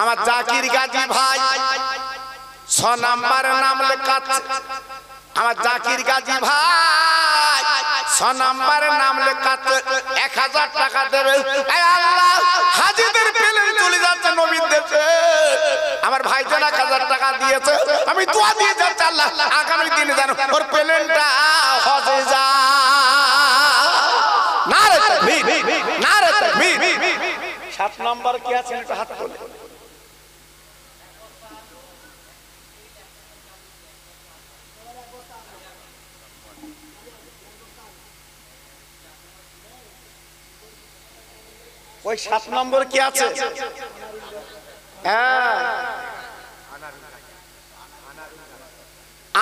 আমার জাকির গাজী ভাই 6 নম্বরে নাম লেখাচ্ছে। আমার জাকির গাজী ভাই 6 নম্বরে নাম লেখাচ্ছে, 1000 টাকা দেবে। আল্লাহ হাজীদের প্লেন চলে যাচ্ছে নবীর দেশে, আমার ভাইজান 1000 টাকা দিয়েছে। আমি দোয়া দিয়ে যাচ্ছি আল্লাহ আগামী দিনে যেন ওর প্লেনটা হজে যায়। নারায়ে তাকবীর, নারায়ে তাকবীর। 7 নম্বর কি আছে একটু হাত তোলে। ওই 7 নম্বর কি আছে?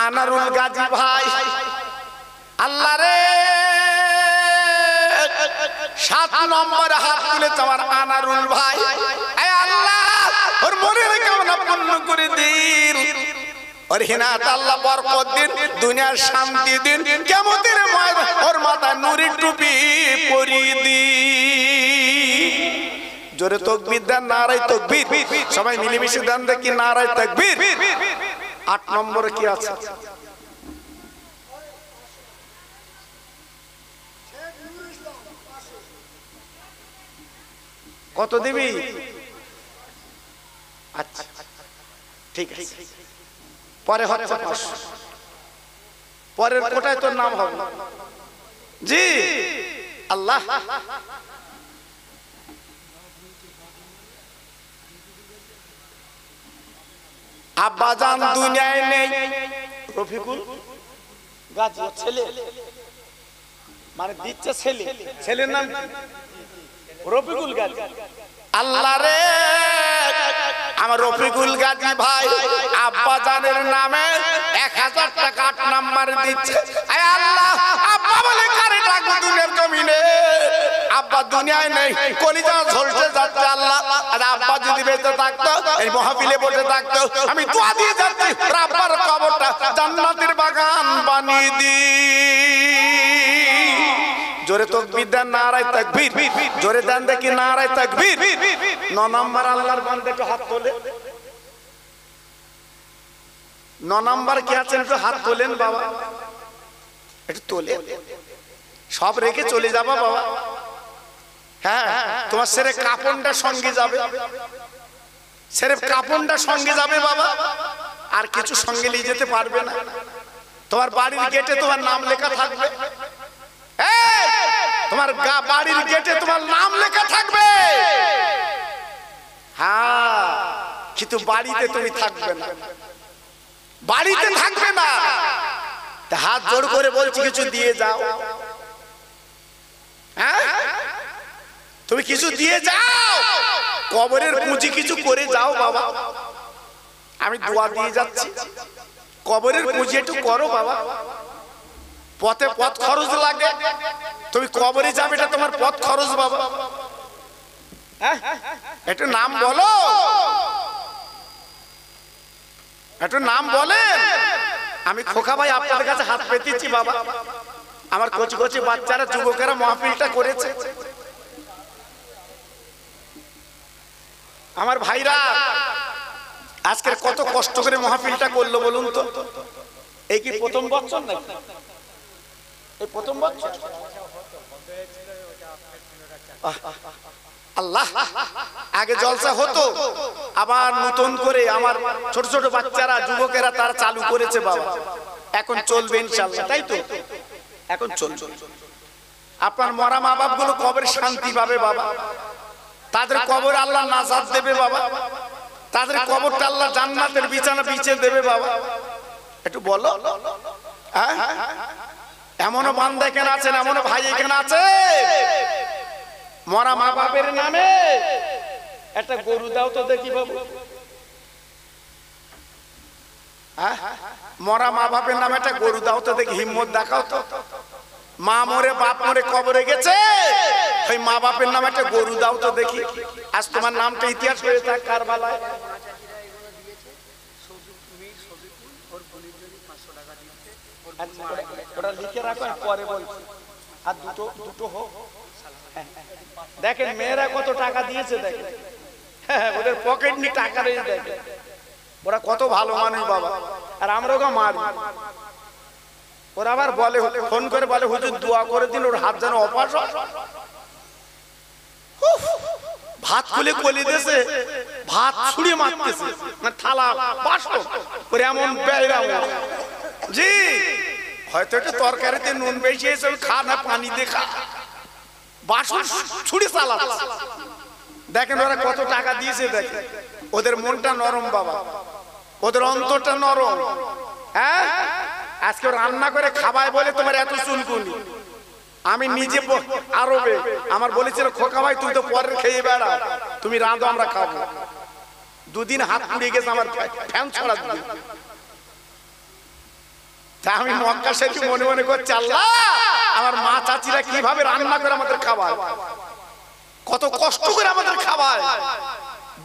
আনারুল গাজী ভাই, আল্লাহ রে 7 নম্বরে হাত তুলেছে আমার আনারুল ভাই। আল্লাহ ওর মনের কামনা পূর্ণ করে দিন, ওর হিনাত আল্লাহ বরকত দিন, দুনিয়ার শান্তি দিন, কিয়ামতের ময়দানে ওর মাথায় নূরের টুপি পরিয়ে দিন। জোরে তাকবীর দেন, নারায়ে তাকবীর। সবাই মিলেমিশে দেন দেখি নারায়ে তাকবীর। 8 নম্বরে কি আছে? কত দিবি? আচ্ছা ঠিক আছে, পরে হচ্ছে 500। পরের কোটায় তোর নাম হবে জি আল্লাহ। আব্বাজান দুনিয়ায় নেই, রফিকুল গাজী ছেলে মানে দিচ্ছে ছেলে, ছেলের নাম রফিকুল গাজী। আল্লাহ রে আমার রফিকুল গাজী ভাই আব্বাজানের নামে 1000 টাকা 8 নাম্বার দিচ্ছে। আয় আল্লাহ আব্বা বলে কারে ডাকবো দুনিয়ার জমিনে? আব্বা দুনিয়ায় নেই, কলিজা ঝলসে যাচ্ছে আল্লাহ। আর আব্বা যদি বেঁচে থাকতো এই মাহফিলে বসে থাকতো, আমি দোয়া দিয়ে যাচ্ছি আব্বার কবরটা জান্নাতের বাগান বানিয়ে দি। জোরে তাকবীর দেন, নারায়ে তাকবীর। জোরে দেন দেখি নারায়ে তাকবীর। 9 নম্বর আল্লাহর বান্দা একটু হাত তোলে। 9 নম্বর কি আছেন একটু হাত তোলেন বাবা, একটু তোলে। সব রেখে চলে যাবা বাবা। হ্যাঁ তোমার সেরে কাপড়টা সঙ্গে যাবে, সেরে কাপড়টা সঙ্গে যাবে বাবা, আর কিছু সঙ্গে নিয়ে যেতে পারবে না। তোমার বাড়ির গেটে তোমার নাম লেখা থাকবে। তোমার তোমার বাড়ির গেটে তোমার নাম লেখা থাকবে। হ্যাঁ, কিন্তু বাড়িতে তুমি থাকবে না, বাড়িতে থাকবে না। হাত জোড় করে বলছি কিছু দিয়ে যাও। হ্যাঁ, তুমি কিছু দিয়ে যাও, কবরের পুঁজি কিছু করে যাও বাবা। আমি দোয়া দিয়ে যাচ্ছি, কবরের পুঁজি একটু করো বাবা। পথে পথ খরচ লাগে, তুমি কবরে যাবে, এটা তোমার পথ খরচ বাবা। একটু নাম বলো, একটু নাম বলেন। আমি খোকা ভাই আপনাদের কাছে হাত পেতেছি বাবা। আমার কচি কচি বাচ্চারা যুবকেরা মাহফিলটা করেছে, আমার ভাইরা আজকের কত কষ্ট করে মাহফিলটা করলো বলুন তো। এই কি প্রথম বছর নাকি? এই প্রথম বছর? আল্লাহ, আগে জলসা হতো, আবার নতুন করে আমার ছোট ছোট বাচ্চারা যুবকেরা তারা চালু করেছে বাবা। এখন চলবে ইনশাআল্লাহ, তাই তো? এখন চলবে। আপনার মরা মা বাপ গুলো কবরে শান্তি পাবে বাবা, তাদের কবর আল্লাহ নাজাত দেবে বাবা, তাদের কবরটা আল্লাহ জান্নাতের বিছানা বিছিয়ে দেবে বাবা। একটু বলো। এমনও বান্দা এখানে আছেন, এমনও ভাই এখানে আছে, মরা মা বাপের নামে একটা গরু দাও তো দেখি বাবু। মরা মা বাপের নামে একটা গরু দাও তো দেখি, হিম্মত দেখাও তো। মা মরে বাপ মরে কবরে গেছে, ওই মা বাপের নামে একটা গরু দাও তো দেখি। আজ তোমার নামটা ইতিহাস হয়ে থাক কারবালায়। ওটা লিখে রাখো, পরে বলছি। আর দুটো দুটো হোক। দেখেন মেয়েরা কত টাকা দিয়েছে, দেখেন ওদের পকেট নিয়ে টাকা রয়েছে, দেখেন ওরা কত ভালো মানুষ বাবা। আর আমরা ওকে মারি, ওরা আবার বলে, ফোন করে বলে হুজুর দোয়া করে দিন, ওর হাত যেন অপাস। ভাত খুলে কলি দিয়েছে, ভাত ছুঁড়ে মারতেছে, মানে থালা বাসন করে এমন বেড়া। জি, হয়তো একটা তরকারিতে নুন বেশি এসে খা না, পানি দিয়ে খা, বাসন ছুঁড়ে চালাচ্ছে। দেখেন ওরা কত টাকা দিয়েছে, দেখেন ওদের মনটা নরম বাবা, ওদের অন্তরটা নরম। হ্যাঁ, আজকে রান্না করে খাবায় বলে তোমার এত চুলকুনি। আমি নিজে আরবে আমার বলেছিল, খোকা ভাই তুই তো পরের খেয়ে বেড়া, তুমি রাঁধো আমরা খাবো। দুদিন হাত পুড়িয়ে গেছে আমার, ফ্যান ছড়া দিয়ে। আমি মক্কা শরীফ মনে মনে করছি, আল্লাহ আমার মা চাচিরা কিভাবে রান্না করে আমাদের খাওয়ায়, কত কষ্ট করে আমাদের খাওয়ায়।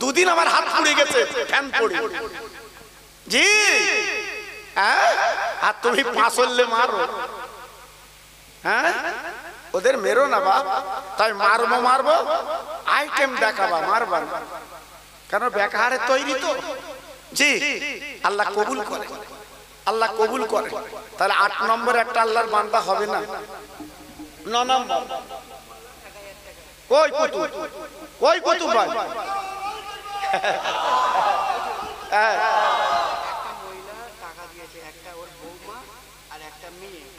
দুদিন আমার হাত পুড়ে গেছে ফ্যান পড়ে। জি, আর তুমি পাঁচলে মারো। হ্যাঁ, ওদের মেরো না বাপ, তাই মারবো মারবো আইটেম দেখাবা, মারবা না, কেন বেকারে তৈরি তো। জি, আল্লাহ কবুল করে, আল্লাহ কবুল করে। তাহলে 8 নম্বর একটা আল্লাহর বান্দা হবে না? 9 নম্বর কই কুতু, কই কুতু ভাই?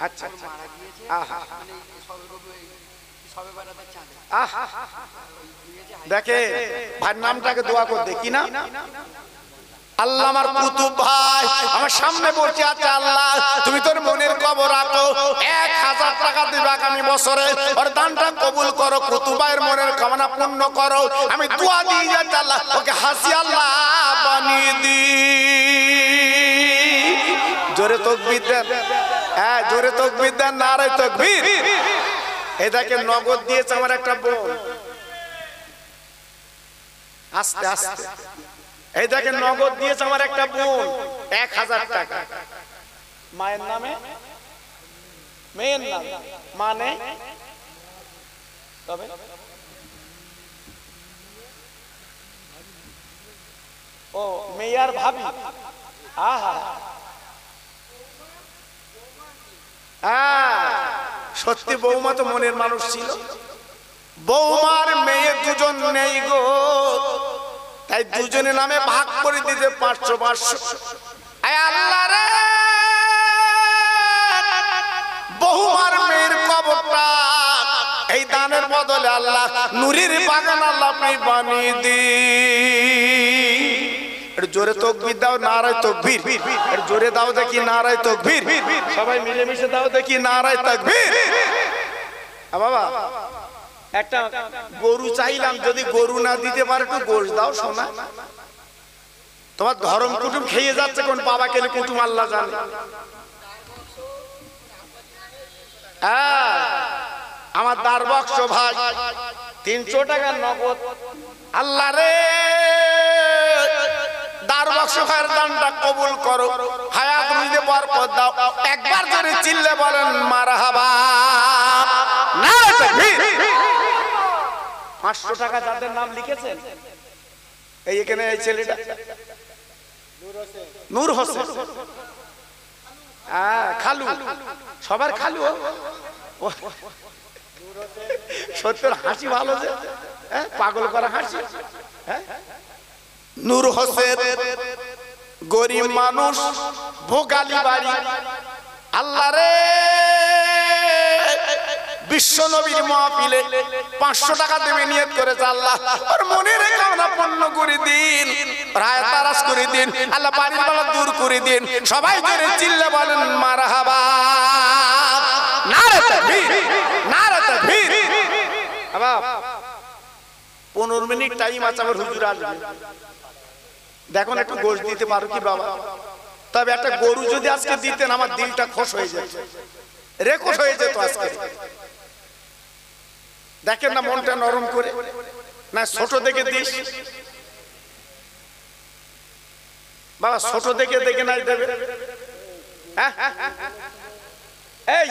আচ্ছা, দেখে ভাই নামটাকে দোয়া করে দেখি না। আল্লাহ আমার কুতুব ভাই আমার সামনে বসে আছে, আল্লাহ তুমি তোর মনের কবর রাখো, 1000 টাকা দিবে আগামী বছরে, ওর দানটা কবুল করো, কুতুব ভাইয়ের মনের কামনা পূর্ণ করো। আমি দোয়া দিয়ে যাচ্ছি, আল্লাহ ওকে হাসি আল্লাহ বানিয়ে দি। জোরে তাকবীর দেন, হ্যাঁ জোরে তাকবীর দেন, নারে তাকবীর। এই দেখেন নগদ দিয়েছে আমার একটা বোন, আস্তে আস্তে। এই দেখেন নগদ দিয়েছে আমার একটা বোন 1000 টাকা, মায়ের নামে, মেয়ের নামে, মানে তবে ও মেয়ার ভাবি। আহা, সত্যি বৌমা তো মনের মানুষ ছিল। বৌমার মেয়ে দুজন নেই গো, তাই দুজনের নামে ভাগ করে দিতে 500-500। আল্লাহ রে, বৌমার মেয়ের কবরটা এই বাগানের বদলে আল্লাহ নূরের বাগান আল্লাহ আপনি বানিয়ে দিন। একটু জোরে তাকবীর দাও, নারায়ে তাকবীর। একটু জোরে দাও দেখি নারায়ে তাকবীর। সবাই মিলেমিশে দাও দেখি নারায়ে তাকবীর। বাবা একটা গরু চাইলাম, যদি গরু না দিতে পারে একটু গোশ দাও সোনা। তোমার ধর্ম কুটুম খেয়ে যাচ্ছে, কোন বাবা কেন কুটুম আল্লাহ জানে। আমার দার বক্স ভাই 300 টাকা নগদ। আল্লাহ রে দার বক্স ভাইয়ের দানটা কবুল করো, হায়াত রুজিতে বরকত দাও। একবার জোরে চিল্লে বলেন মারহাবা। নারে তাকবীর। 500 টাকা যাদের নাম লিখেছেন, এই এখানে এই ছেলেটা নূর হোসেন, খালু, সবার খালু। সত্যের হাসি ভালো যে, পাগল করা হাসি। নূর হোসেন গরিব মানুষ, ভোগালী বাড়ি। আল্লাহ রে বিশ্ব নবীর মাহফিলে 500 টাকা দেবে নিয়ত করেছে। আল্লাহ আর মনের কামনা পূর্ণ করে দিন, রায় তারাস করে দিন, আল্লাহ বাড়ির বালা দূর করে দিন। সবাই জোরে চিল্লে বলেন মারহাবা। নারে তাকবীর, নারে তাকবীর। বাবা 15 মিনিট টাইম আছে, আবার হুজুর আসবে। দেখুন একটু গোশ দিতে পারো কি বাবা? তবে একটা গরু যদি আজকে দিতেন আমার দিলটা খুশ হয়ে যেত, রেকর্ড হয়ে যেত আজকে। দেখেন না মনটা নরম করে, না ছোট দেখে দিস বাবা, ছোট দেখে দেখে নাই দেবে। এই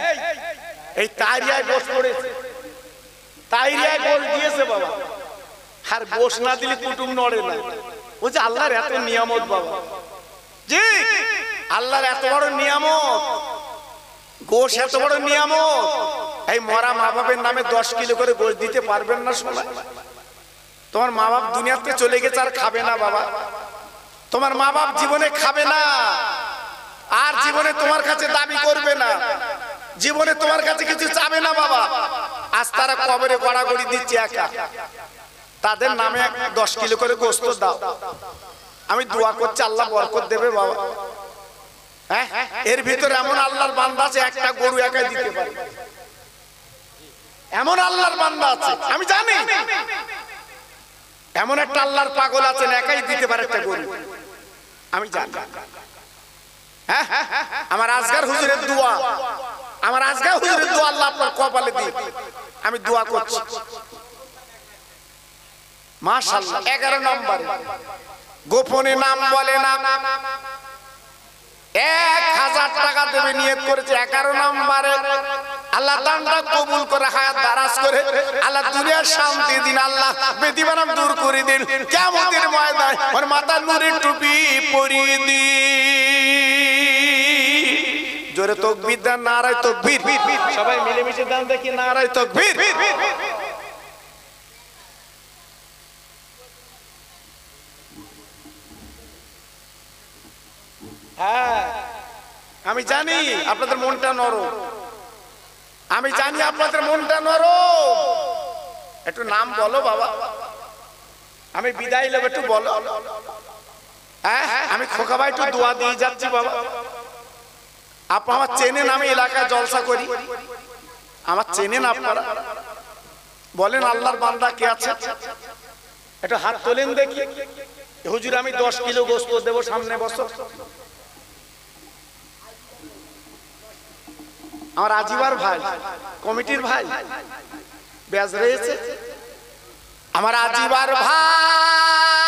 এই তাইরিয়ায় গোশ পড়েছে, তাইরিয়ায় গোশ দিয়েছে বাবা। আর গোশ না দিলে কুটুম নড়ে না। ও যে আল্লাহর এত নিয়ামত বাবা, জি আল্লাহর এত বড় নিয়ামত, গোশ এত বড় নিয়ামত। এই মরা মা বাপের নামে 10 কিলো করে গোশ দিতে পারবেন না শোনা? তোমার মা বাপ দুনিয়াতে চলে গেছে, আর খাবে না বাবা। তোমার মা বাপ জীবনে খাবে না, আর জীবনে তোমার কাছে দাবি করবে না, জীবনে তোমার কাছে কিছু চাবে না বাবা। আজ তারা কবরে গড়াগড়ি দিচ্ছে একা। তাদের নামে 10 কিলো করে গোশত দাও। আমি দোয়া করছি আল্লাহ বরকত দেবে বাবা। এর ভিতরে এমন আল্লাহর বান্দা আছে একটা গরু একাই দিতে পারে, এমন আল্লাহর বান্দা আছে আমি জানি। এমন একটা আল্লাহর পাগল আছেন একাই দিতে পারে একটা গরু, আমি জানি। আমার আজগার হুজুরের দোয়া, আমার আজগার হুজুরের দোয়া আল্লাহ আপনার কপালে দিই, আমি দোয়া করছি। মাশাআল্লাহ 11 নম্বর গোপনে নাম বলে না, 1000 টাকা দেবে নিয়ত করেছে। 11 নম্বরে আল্লাহ দানটা কবুল করে, হায়াত দারাজ করে, আল্লাহ দুনিয়ার শান্তি দিন, আল্লাহ বেদিবানাম দূর করে দিন। কিয়ামতের ময়দানে ওর মাথার নূরের টুপি পরিয়ে দিন। জোরে তাকবীর দেন, নারায়ে তাকবীর। সবাই মিলেমিশে দেন দেখি নারায়ে তাকবীর। আমি জানি আপনাদের মনটা নরম, আমি জানি আপনাদের মনটা নরম। একটু নাম বলো বাবা, আমি বিদায় নেব, একটু বলো। আমি খোকা ভাই একটু দোয়া দিয়ে যাচ্ছি বাবা। আপনারা আমার চেনেন, আমি এলাকায় জলসা করি, আমার চেনেন আপনারা। বলেন আল্লাহর বান্দা কে আছে? একটু হাত তোলেন দেখি। হুজুর আমি 10 কিলো গোশত দেবো, সামনে বসো। আমার আজিবার ভাই, কমিটির ভাই ব্যাজ রয়েছে। আমার আজিবার ভাই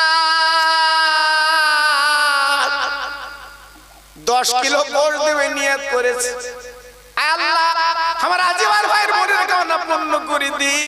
10 কিলো গোশত দেবে নিয়ত করেছে। আল্লাহ আমার আজিবার ভাইয়ের মনের কামনা পূর্ণ করে দিই।